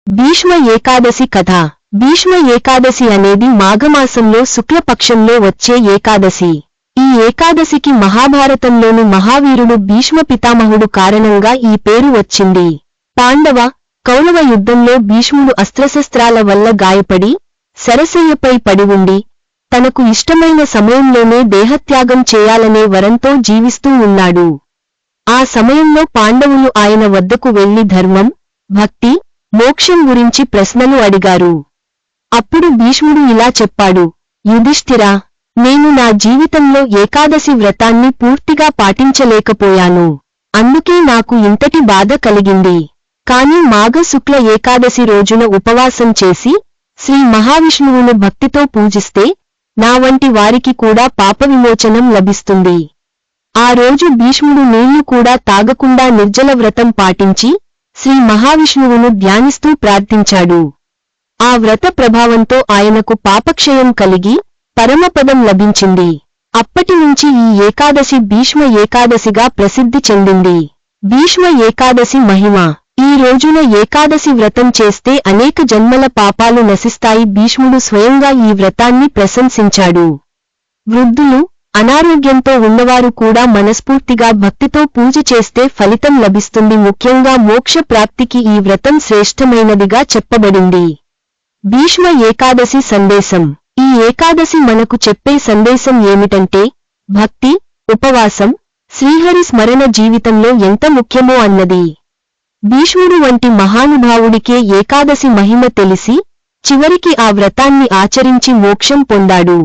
భీష్మ ఏకాదశి కథ. భీష్మ ఏకాదశి అనేది మాఘమాసంలో శుక్లపక్షంలో వచ్చే ఏకాదశి. ఈ ఏకాదశికి మహాభారతంలోని మహావీరుడు భీష్మ పితామహుడు కారణంగా ఈ పేరు వచ్చింది. పాండవ, కౌరవ యుద్ధంలో భీష్ముడు అస్త్రశస్త్రాల వల్ల గాయపడి సరసయ్యపై పడి ఉండి తనకు ఇష్టమైన సమయంలోనే దేహత్యాగం చేయాలనే వరంతో జీవిస్తూ ఉన్నాడు. ఆ సమయంలో పాండవులు ఆయన వద్దకు వెళ్లి ధర్మం, భక్తి, మోక్షం గురించి ప్రశ్నలు అడిగారు. అప్పుడు భీష్ముడు ఇలా చెప్పాడు: యుధిష్ఠిరా, నేను నా జీవితంలో ఏకాదశి వ్రతాన్ని పూర్తిగా పాటించలేకపోయాను. అందుకే నాకు ఇంతటి బాధ కలిగింది. కాని మాఘ శుక్ల ఏకాదశి రోజున ఉపవాసం చేసి శ్రీ మహావిష్ణువును భక్తితో పూజిస్తే నా వంటి వారికి కూడా పాపవిమోచనం లభిస్తుంది. ఆ రోజు భీష్ముడు నీళ్లు కూడా తాగకుండా నిర్జల వ్రతం పాటించి శ్రీ మహావిష్ణువును ధ్యానిస్తూ ప్రార్థించాడు. ఆ వ్రత ప్రభావంతో ఆయనకు పాపక్షయం కలిగి పరమపదం లభించింది. అప్పటినుంచి ఈ ఏకాదశి భీష్మ ఏకాదశిగా ప్రసిద్ధి చెందింది. భీష్మ ఏకాదశి మహిమ. ఈ రోజున ఏకాదశి వ్రతం చేస్తే అనేక జన్మల పాపాలు నశిస్తాయి. భీష్ముడు స్వయంగా ఈ వ్రతాన్ని ప్రశంసించాడు. వృద్ధులు, అనారోగ్యంతో ఉన్నవారు కూడా మనస్ఫూర్తిగా భక్తితో పూజ చేస్తే ఫలితం లభిస్తుంది. ముఖ్యంగా మోక్ష ప్రాప్తికి ఈ వ్రతం శ్రేష్టమైనదిగా చెప్పబడింది. భీష్మ ఏకాదశి సందేశం. ఈ ఏకాదశి మనకు చెప్పే సందేశం ఏమిటంటే, భక్తి, ఉపవాసం, శ్రీహరి స్మరణ జీవితంలో ఎంత ముఖ్యమో అన్నది. భీష్ముడు వంటి మహానుభావుడికే ఏకాదశి మహిమ తెలిసి చివరికి ఆ వ్రతాన్ని ఆచరించి మోక్షం పొందాడు.